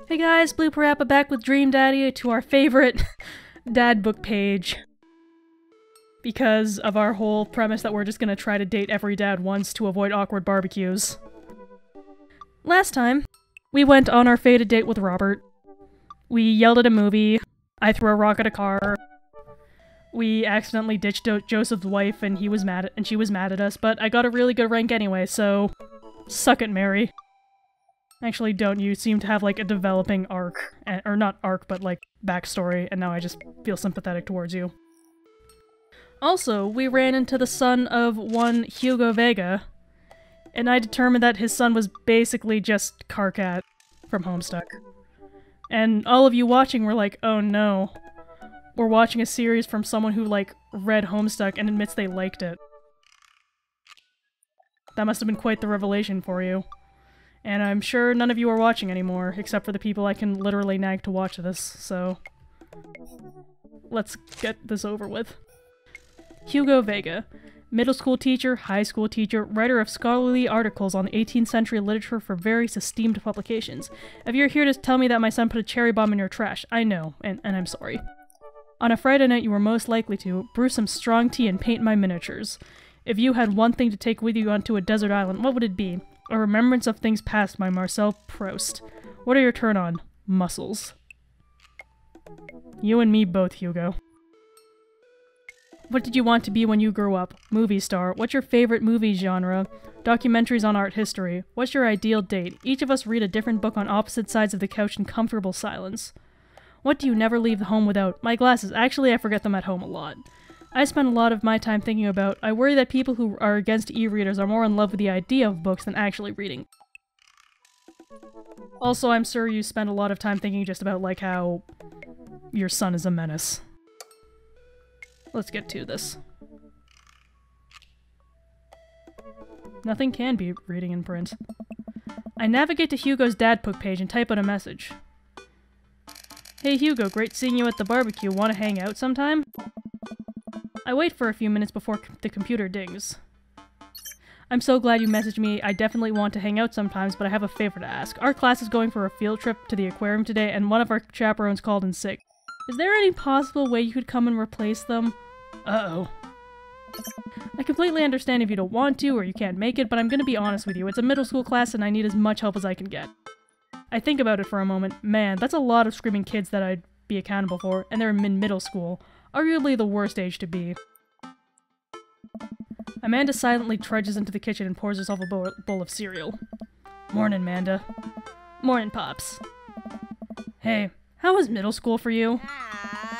Hey guys, Blue Parappa back with Dream Daddy to our favorite dad book page. Because of our whole premise that we're just gonna try to date every dad once to avoid awkward barbecues. Last time, we went on our fated date with Robert. We yelled at a movie, I threw a rock at a car, we accidentally ditched Joseph's wife and she was mad at us, but I got a really good rank anyway, so suck it, Mary. Actually, don't. You seem to have, like, a developing arc. Or not arc, but, like, backstory, and now I just feel sympathetic towards you. Also, we ran into the son of one Hugo Vega, and I determined that his son was basically just Carcat from Homestuck. And all of you watching were like, oh no. We're watching a series from someone who, like, read Homestuck and admits they liked it. That must have been quite the revelation for you. And I'm sure none of you are watching anymore, except for the people I can literally nag to watch this, so... let's get this over with. Hugo Vega. Middle school teacher, high school teacher, writer of scholarly articles on 18th century literature for various esteemed publications. If you're here to tell me that my son put a cherry bomb in your trash, I know, and I'm sorry. On a Friday night you were most likely to brew some strong tea and paint my miniatures. If you had one thing to take with you onto a desert island, what would it be? A Remembrance of Things Past by Marcel Proust. What are your turn-on? Muscles. You and me both, Hugo. What did you want to be when you grew up? Movie star. What's your favorite movie genre? Documentaries on art history. What's your ideal date? Each of us read a different book on opposite sides of the couch in comfortable silence. What do you never leave the home without? My glasses. Actually, I forget them at home a lot. I spend a lot of my time thinking about, I worry that people who are against e-readers are more in love with the idea of books than actually reading. Also, I'm sure you spend a lot of time thinking just about, like, how your son is a menace. Let's get to this. Nothing can be reading in print. I navigate to Hugo's dad book page and type out a message. Hey Hugo, great seeing you at the barbecue. Wanna hang out sometime? I wait for a few minutes before the computer dings. I'm so glad you messaged me. I definitely want to hang out sometimes, but I have a favor to ask. Our class is going for a field trip to the aquarium today, and one of our chaperones called in sick. Is there any possible way you could come and replace them? Uh-oh. I completely understand if you don't want to, or you can't make it, but I'm gonna be honest with you. It's a middle school class, and I need as much help as I can get. I think about it for a moment. Man, that's a lot of screaming kids that I'd be accountable for, and they're in middle school. Arguably the worst age to be. Amanda silently trudges into the kitchen and pours herself a bowl of cereal. Morning, Amanda. Morning, Pops. Hey, how was middle school for you?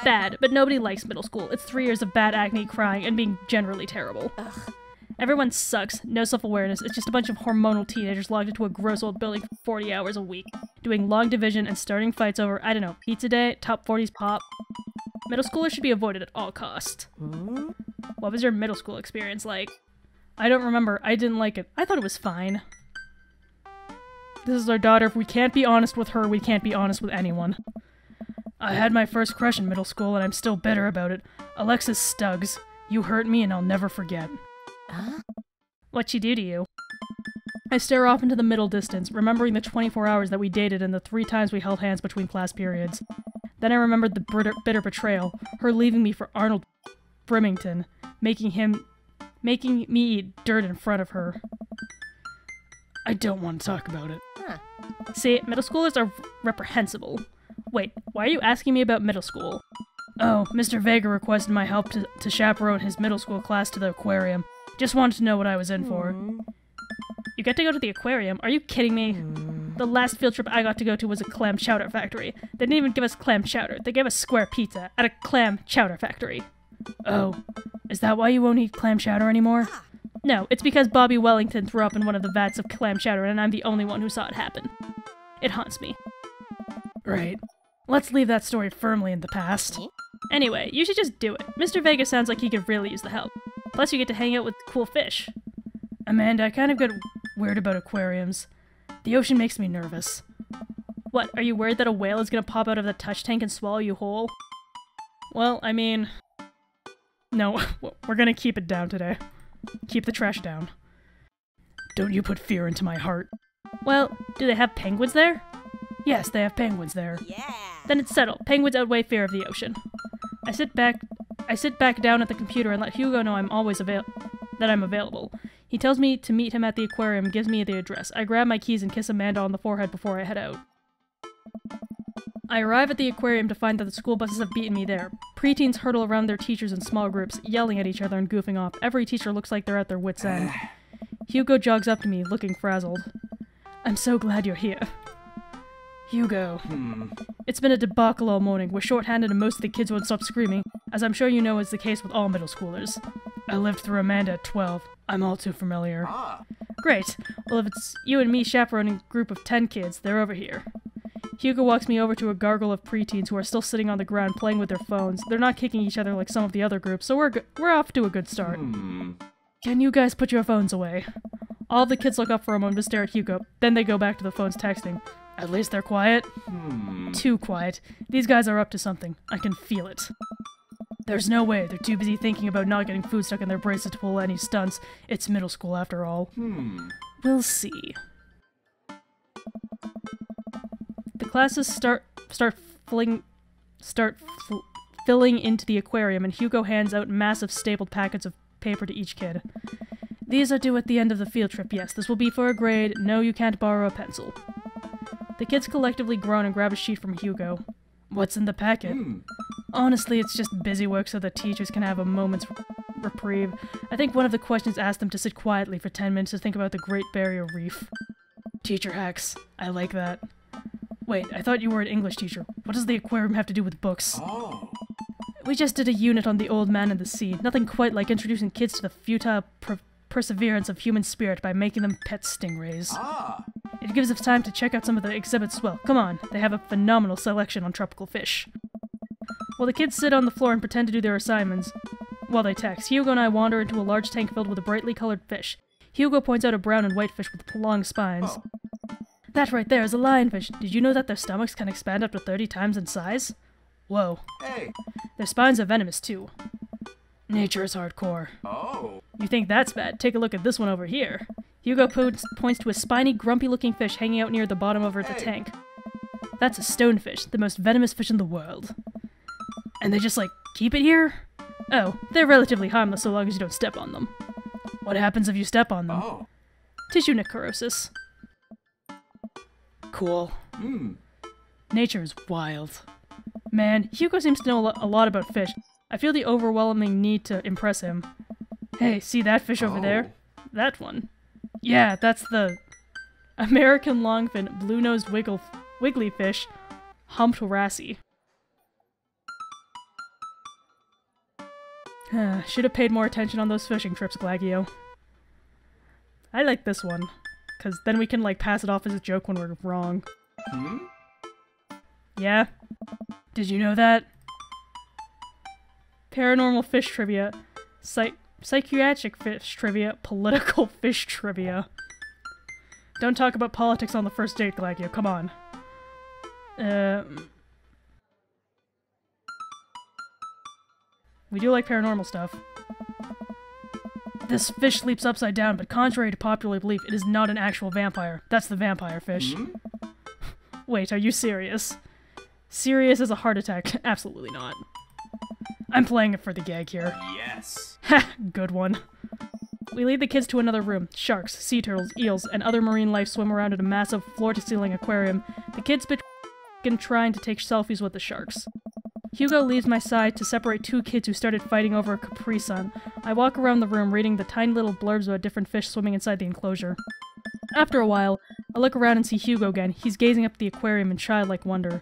Bad, but nobody likes middle school. It's 3 years of bad acne, crying, and being generally terrible. Ugh. Everyone sucks, no self-awareness, it's just a bunch of hormonal teenagers locked into a gross old building for 40 hours a week, doing long division and starting fights over, I don't know, pizza day, top 40s pop. Middle schoolers should be avoided at all costs. What was your middle school experience like? I don't remember. I didn't like it. I thought it was fine. This is our daughter. If we can't be honest with her, we can't be honest with anyone. I had my first crush in middle school, and I'm still bitter about it. Alexis Stuggs. You hurt me, and I'll never forget. Huh? What'd she do to you? I stare off into the middle distance, remembering the 24 hours that we dated and the 3 times we held hands between class periods. Then I remembered the bitter betrayal, her leaving me for Arnold Brimington, making me eat dirt in front of her. I don't want to talk about it. Huh. See, middle schoolers are reprehensible. Wait, why are you asking me about middle school? Oh, Mr. Vega requested my help to chaperone his middle school class to the aquarium. Just wanted to know what I was in for. You get to go to the aquarium? Are you kidding me? The last field trip I got to go to was a clam chowder factory. They didn't even give us clam chowder. They gave us square pizza at a clam chowder factory. Oh, is that why you won't eat clam chowder anymore? No, it's because Bobby Wellington threw up in one of the vats of clam chowder and I'm the only one who saw it happen. It haunts me. Right. Let's leave that story firmly in the past. Anyway, you should just do it. Mr. Vega sounds like he could really use the help. Plus you get to hang out with cool fish. Amanda, I kind of get weird about aquariums. The ocean makes me nervous. What, are you worried that a whale is gonna pop out of the touch tank and swallow you whole? Well, I mean... No, we're gonna keep it down today. Keep the trash down. Don't you put fear into my heart. Well, do they have penguins there? Yes, they have penguins there. Yeah. Then it's settled. Penguins outweigh fear of the ocean. I sit back down at the computer and let Hugo know I'm available. He tells me to meet him at the aquarium and gives me the address. I grab my keys and kiss Amanda on the forehead before I head out. I arrive at the aquarium to find that the school buses have beaten me there. Preteens hurtle around their teachers in small groups, yelling at each other and goofing off. Every teacher looks like they're at their wits' end. Hugo jogs up to me, looking frazzled. I'm so glad you're here. Hugo. It's been a debacle all morning. We're short-handed and most of the kids won't stop screaming, as I'm sure you know is the case with all middle schoolers. I lived through Amanda at 12. I'm all too familiar. Great. Well, if it's you and me chaperoning a group of 10 kids, they're over here. Hugo walks me over to a gargle of preteens who are still sitting on the ground playing with their phones. They're not kicking each other like some of the other groups, so we're off to a good start. Can you guys put your phones away? All the kids look up for a moment to stare at Hugo, then they go back to the phones texting. At least they're quiet. Too quiet. These guys are up to something. I can feel it. There's no way. They're too busy thinking about not getting food stuck in their braces to pull any stunts. It's middle school after all. We'll see. The classes start filling into the aquarium, and Hugo hands out massive stapled packets of paper to each kid. These are due at the end of the field trip. Yes, this will be for a grade. No, you can't borrow a pencil. The kids collectively groan and grab a sheet from Hugo. What's in the packet? Honestly, it's just busy work so the teachers can have a moment's reprieve. I think one of the questions asked them to sit quietly for 10 minutes to think about the Great Barrier Reef. Teacher hacks. I like that. Wait, I thought you were an English teacher. What does the aquarium have to do with books? We just did a unit on the old man in the sea. Nothing quite like introducing kids to the futile perseverance of human spirit by making them pet stingrays. It gives us time to check out some of the exhibits. Well, come on, they have a phenomenal selection on tropical fish. While the kids sit on the floor and pretend to do their assignments, while they text, Hugo and I wander into a large tank filled with a brightly colored fish. Hugo points out a brown and white fish with long spines. That right there is a lionfish. Did you know that their stomachs can expand up to 30 times in size? Whoa. Hey. Their spines are venomous too. Nature is hardcore. You think that's bad? Take a look at this one over here. Hugo points to a spiny, grumpy-looking fish hanging out near the bottom of the tank. That's a stonefish, the most venomous fish in the world. And they just, keep it here? Oh, they're relatively harmless so long as you don't step on them. What happens if you step on them? Tissue necrosis. Cool. Nature is wild. Man, Hugo seems to know a lot about fish. I feel the overwhelming need to impress him. Hey, see that fish over there? That one. Yeah, that's the American longfin blue-nosed wiggly fish, humped wrassie. Should have paid more attention on those fishing trips, Glagio. I like this one, because then we can, pass it off as a joke when we're wrong. Yeah? Did you know that? Paranormal fish trivia. Psychiatric fish trivia. Political fish trivia. Don't talk about politics on the first date, Glagio. Come on. We do like paranormal stuff. This fish leaps upside down, but contrary to popular belief, it is not an actual vampire. That's the vampire fish. Wait, are you serious? Serious as a heart attack? Absolutely not. I'm playing it for the gag here. Yes. Ha! Good one. We lead the kids to another room. Sharks, sea turtles, eels, and other marine life swim around in a massive floor-to-ceiling aquarium. The kids begin trying to take selfies with the sharks. Hugo leaves my side to separate two kids who started fighting over a Capri Sun. I walk around the room reading the tiny little blurbs about different fish swimming inside the enclosure. After a while, I look around and see Hugo again. He's gazing up at the aquarium in childlike wonder.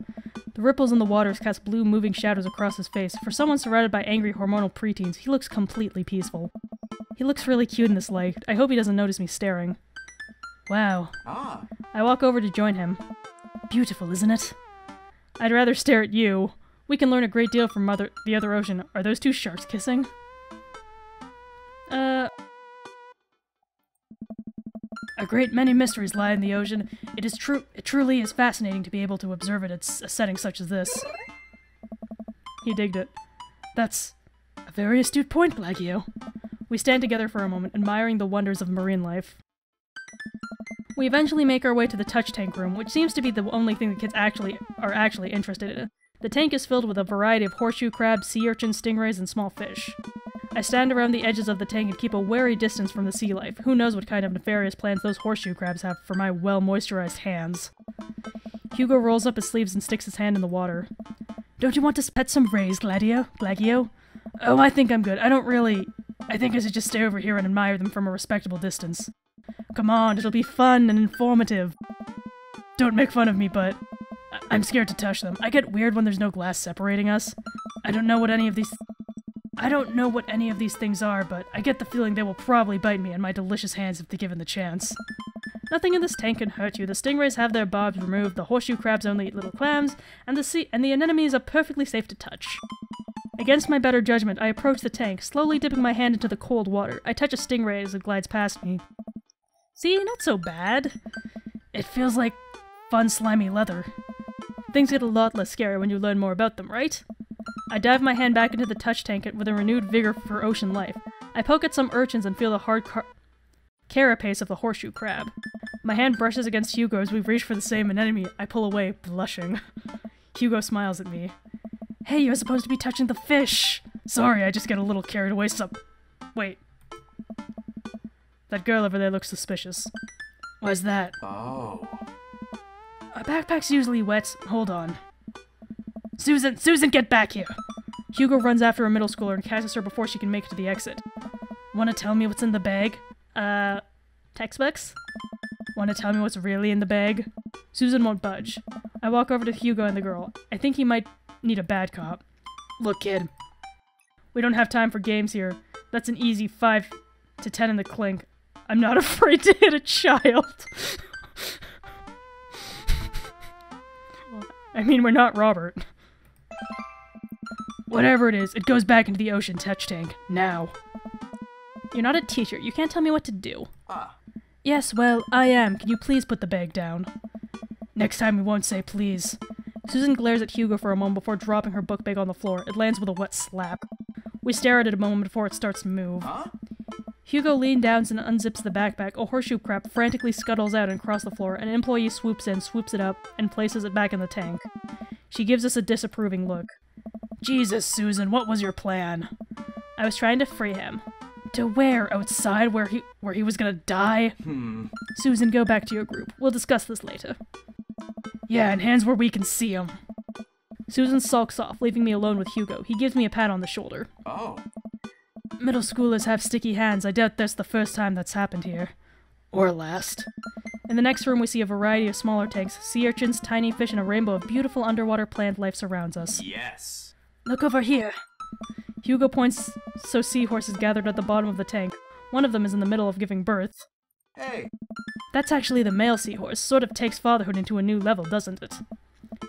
The ripples in the waters cast blue moving shadows across his face. For someone surrounded by angry hormonal preteens, he looks completely peaceful. He looks really cute in this light. I hope he doesn't notice me staring. Wow. I walk over to join him. Beautiful, isn't it? I'd rather stare at you. We can learn a great deal from the other ocean. Are those two sharks kissing? A great many mysteries lie in the ocean. It truly is fascinating to be able to observe it at a setting such as this. He digged it. That's a very astute point, Glagio. We stand together for a moment, admiring the wonders of marine life. We eventually make our way to the touch tank room, which seems to be the only thing the kids are actually interested in. The tank is filled with a variety of horseshoe crabs, sea urchins, stingrays, and small fish. I stand around the edges of the tank and keep a wary distance from the sea life. Who knows what kind of nefarious plans those horseshoe crabs have for my well-moisturized hands. Hugo rolls up his sleeves and sticks his hand in the water. Don't you want to pet some rays, Glagio? Oh, I think I'm good. I think I should just stay over here and admire them from a respectable distance. Come on, it'll be fun and informative. Don't make fun of me, but I'm scared to touch them. I get weird when there's no glass separating us. I don't know what any of these things are, but I get the feeling they will probably bite me in my delicious hands if they're given the chance. Nothing in this tank can hurt you. The stingrays have their barbs removed, the horseshoe crabs only eat little clams, and the anemones are perfectly safe to touch. Against my better judgment, I approach the tank, slowly dipping my hand into the cold water. I touch a stingray as it glides past me. See, not so bad. It feels like fun, slimy leather. Things get a lot less scary when you learn more about them, right? I dive my hand back into the touch tank with a renewed vigor for ocean life. I poke at some urchins and feel the hard carapace of the horseshoe crab. My hand brushes against Hugo as we reach for the same anemone. I pull away, blushing. Hugo smiles at me. Hey, you're supposed to be touching the fish! Sorry, I just get a little carried away Wait. That girl over there looks suspicious. Why's that? Oh. A backpack's usually wet. Hold on. Susan, get back here! Hugo runs after a middle schooler and catches her before she can make it to the exit. Wanna tell me what's in the bag? Textbooks? Wanna tell me what's really in the bag? Susan won't budge. I walk over to Hugo and the girl. I think he might need a bad cop. Look, kid. We don't have time for games here. That's an easy 5 to 10 in the clink. I'm not afraid to hit a child. I mean, we're not Robert. Whatever it is, it goes back into the ocean touch tank. Now. You're not a teacher. You can't tell me what to do. Yes, well, I am. Can you please put the bag down? Next time we won't say please. Susan glares at Hugo for a moment before dropping her book bag on the floor. It lands with a wet slap. We stare at it a moment before it starts to move. Hugo leans down and unzips the backpack. A horseshoe crab frantically scuttles out and across the floor. An employee swoops in, swoops it up, and places it back in the tank. She gives us a disapproving look. Jesus, Susan, what was your plan? I was trying to free him. To where? Outside where he was gonna die? Susan, go back to your group. We'll discuss this later. Yeah, and hands where we can see him. Susan sulks off, leaving me alone with Hugo. He gives me a pat on the shoulder. Oh. Middle schoolers have sticky hands. I doubt that's the first time that's happened here. Or last. In the next room we see a variety of smaller tanks, sea urchins, tiny fish, and a rainbow of beautiful underwater plant life surrounds us. Yes! Look over here! Hugo points so seahorses gathered at the bottom of the tank. One of them is in the middle of giving birth. Hey! That's actually the male seahorse. Sort of takes fatherhood into a new level, doesn't it?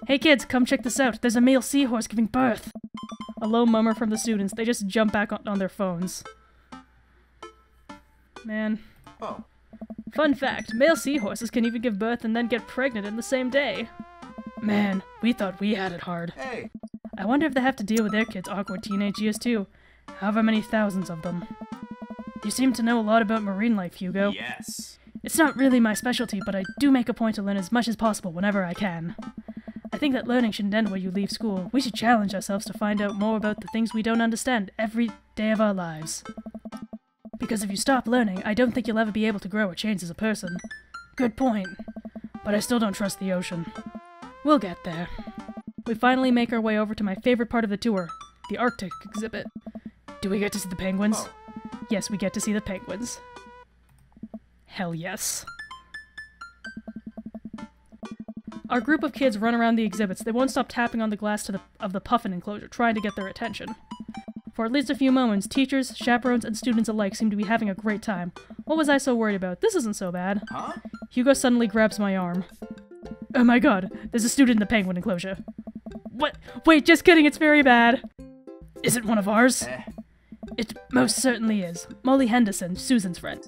Hey kids, come check this out. There's a male seahorse giving birth. A low murmur from the students. They just jump back on their phones. Man. Oh. Fun fact, male seahorses can even give birth and then get pregnant in the same day. Man, we thought we had it hard. Hey. I wonder if they have to deal with their kids' awkward teenage years too. However many thousands of them. You seem to know a lot about marine life, Hugo. Yes. It's not really my specialty, but I do make a point to learn as much as possible whenever I can. I think that learning shouldn't end where you leave school. We should challenge ourselves to find out more about the things we don't understand every day of our lives. Because if you stop learning, I don't think you'll ever be able to grow or change as a person. Good point. But I still don't trust the ocean. We'll get there. We finally make our way over to my favorite part of the tour, the Arctic exhibit. Do we get to see the penguins? Oh. Yes, we get to see the penguins. Hell yes. Our group of kids run around the exhibits. They won't stop tapping on the glass of the puffin enclosure, trying to get their attention. For at least a few moments, teachers, chaperones, and students alike seem to be having a great time. What was I so worried about? This isn't so bad. Huh? Hugo suddenly grabs my arm. Oh my god, there's a student in the penguin enclosure. What? Wait, just kidding, it's very bad. Is it one of ours? It most certainly is. Molly Henderson, Susan's friend.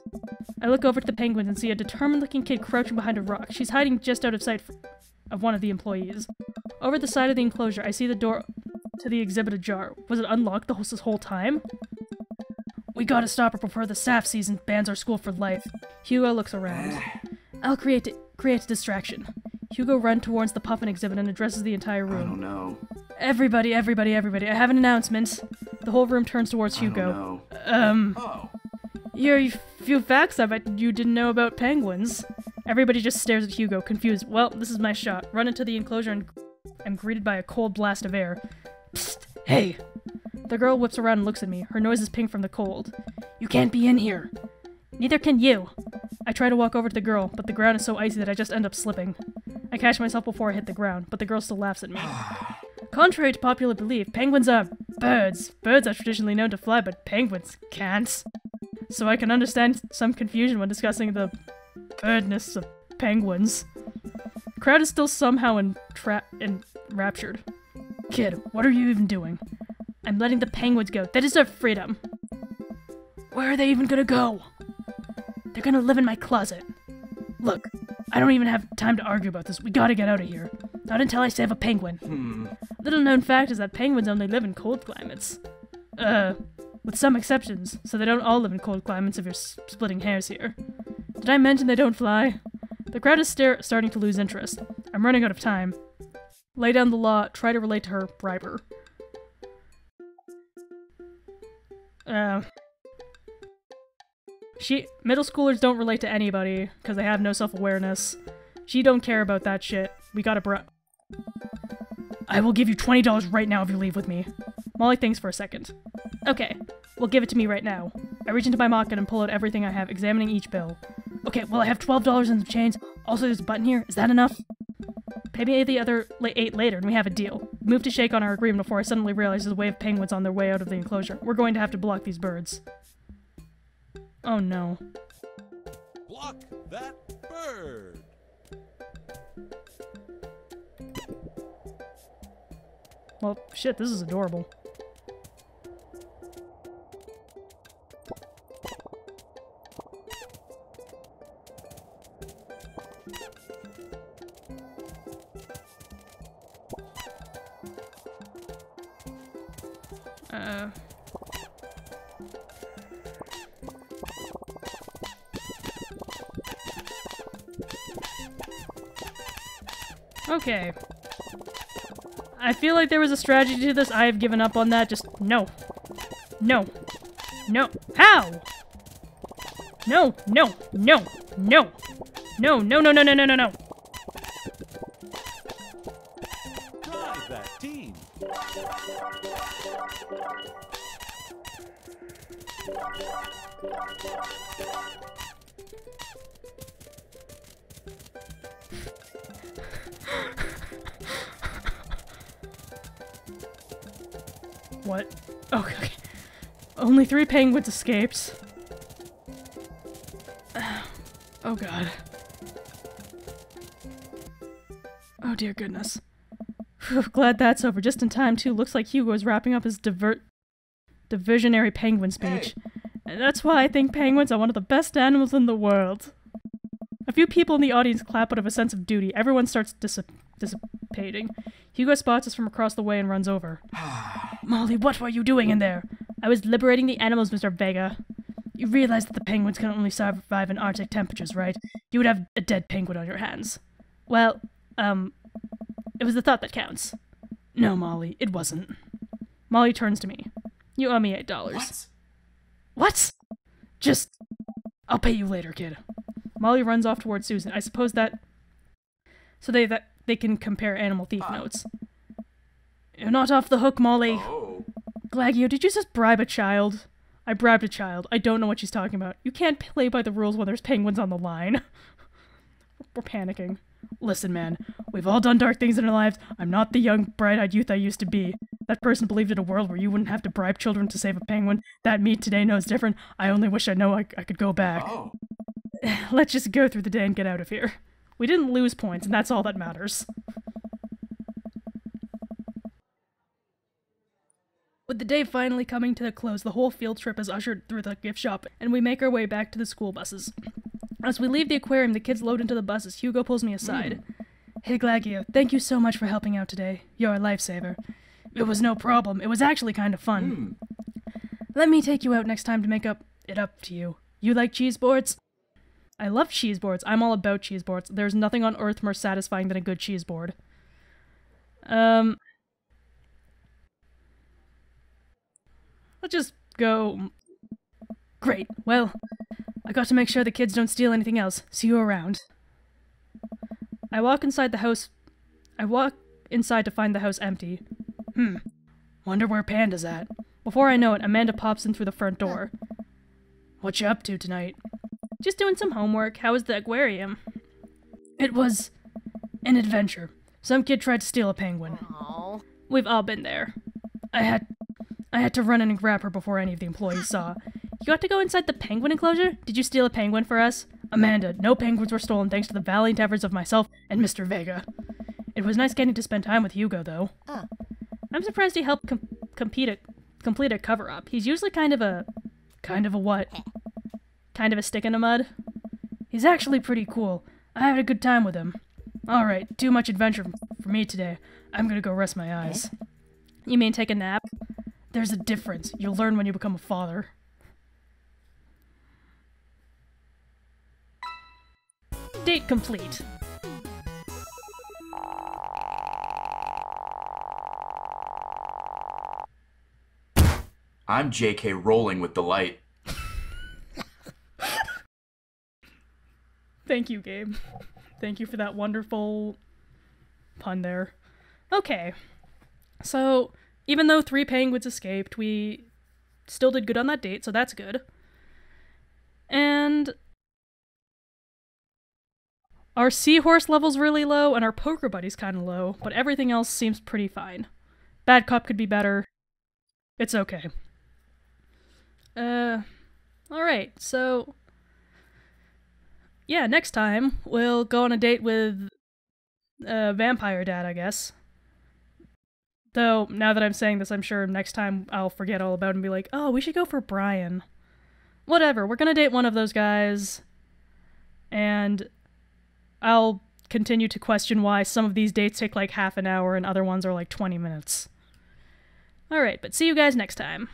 I look over to the penguins and see a determined-looking kid crouching behind a rock. She's hiding just out of sight of one of the employees. Over the side of the enclosure, I see the door to the exhibit ajar. Was it unlocked this whole time? We gotta stop her before the staff season bans our school for life. Hugo looks around. I'll create a distraction. Hugo runs towards the puffin exhibit and addresses the entire room. I don't know. Everybody, I have an announcement. The whole room turns towards Hugo. Oh. Here are a few facts I bet you didn't know about penguins. Everybody just stares at Hugo, confused. Well, this is my shot. Run into the enclosure and am greeted by a cold blast of air. Psst! Hey! The girl whips around and looks at me. Her nose is pink from the cold. You can't be in here. Neither can you. I try to walk over to the girl, but the ground is so icy that I just end up slipping. I catch myself before I hit the ground, but the girl still laughs at me. Contrary to popular belief, penguins are birds. Birds are traditionally known to fly, but penguins can't. So I can understand some confusion when discussing the birdness of penguins. The crowd is still somehow enraptured. Kid, what are you even doing? I'm letting the penguins go. They deserve freedom. Where are they even gonna go? They're gonna live in my closet. Look, I don't even have time to argue about this. We gotta get out of here. Not until I save a penguin. Little known fact is that penguins only live in cold climates. With some exceptions, so they don't all live in cold climates if you're splitting hairs here. Did I mention they don't fly? The crowd is starting to lose interest. I'm running out of time. Lay down the law, try to relate to her, bribe her. Middle schoolers don't relate to anybody, because they have no self-awareness. She don't care about that shit. We gotta I will give you $20 right now if you leave with me. Molly thinks for a second. Okay, well give it to me right now. I reach into my pocket and pull out everything I have, examining each bill. Okay, well I have $12 in the change. Also there's a button here. Is that enough? Pay me the other 8 later and we have a deal. Move to shake on our agreement before I suddenly realize there's a wave of penguins on their way out of the enclosure. We're going to have to block these birds. Oh no. Block that bird! Well, shit, this is adorable. Okay. I feel like there was a strategy to this. I have given up on that. Just no. No. No. How? No. No. No. No. No. No. No. No. No. No. No. No. Drive that team! What? Okay. Only 3 penguins escaped. Oh god. Oh dear goodness. Whew, glad that's over. Just in time, too. Looks like Hugo is wrapping up his diversionary penguin speech. Hey. And that's why I think penguins are one of the best animals in the world. A few people in the audience clap out of a sense of duty. Everyone starts dissipating. Hugo spots us from across the way and runs over. Molly, what were you doing in there? I was liberating the animals, Mr. Vega. You realize that the penguins can only survive in Arctic temperatures, right? You would have a dead penguin on your hands. Well, it was the thought that counts. No, Molly, it wasn't. Molly turns to me. You owe me $8. What? What? Just... I'll pay you later, kid. Molly runs off towards Susan. I suppose that... So they can compare animal thief notes. You're not off the hook, Molly. Oh. Glagio, did you just bribe a child? I bribed a child. I don't know what she's talking about. You can't play by the rules when there's penguins on the line. We're panicking. Listen, man. We've all done dark things in our lives. I'm not the young, bright-eyed youth I used to be. That person believed in a world where you wouldn't have to bribe children to save a penguin. That me today knows different. I only wish I could go back. Oh. Let's just go through the day and get out of here. We didn't lose points, and that's all that matters. With the day finally coming to a close, the whole field trip is ushered through the gift shop, and we make our way back to the school buses. As we leave the aquarium, the kids load into the buses. Hugo pulls me aside. Hey, Glagio, thank you so much for helping out today. You're a lifesaver. It was no problem. It was actually kind of fun. Let me take you out next time to make it up to you. You like cheese boards? I love cheese boards. I'm all about cheese boards. There's nothing on earth more satisfying than a good cheese board. Let's just go. Great. Well, I got to make sure the kids don't steal anything else. See you around. I walk inside to find the house empty. Wonder where Panda's at. Before I know it, Amanda pops in through the front door. What you up to tonight? Just doing some homework. How was the aquarium? It was an adventure. Some kid tried to steal a penguin. Aww. We've all been there. I had to run in and grab her before any of the employees saw. You got to go inside the penguin enclosure? Did you steal a penguin for us? Amanda, no penguins were stolen thanks to the valiant efforts of myself and Mr. Vega. It was nice getting to spend time with Hugo, though. I'm surprised he helped complete a cover-up. He's usually kind of a what? Kind of a stick in the mud? He's actually pretty cool. I had a good time with him. Alright, too much adventure for me today. I'm gonna go rest my eyes. You mean take a nap? There's a difference. You'll learn when you become a father. Date complete. I'm JK rolling with delight. Thank you, Gabe. Thank you for that wonderful pun there. Okay. So, even though 3 penguins escaped, we still did good on that date, so that's good. And our seahorse level's really low, and our poker buddy's kind of low, but everything else seems pretty fine. Bad cop could be better. It's okay. Alright, so yeah, next time we'll go on a date with Vampire Dad, I guess. Though, now that I'm saying this, I'm sure next time I'll forget all about it and be like, oh, we should go for Brian. Whatever, we're gonna date one of those guys, and I'll continue to question why some of these dates take like half an hour and other ones are like 20 minutes. Alright, but see you guys next time.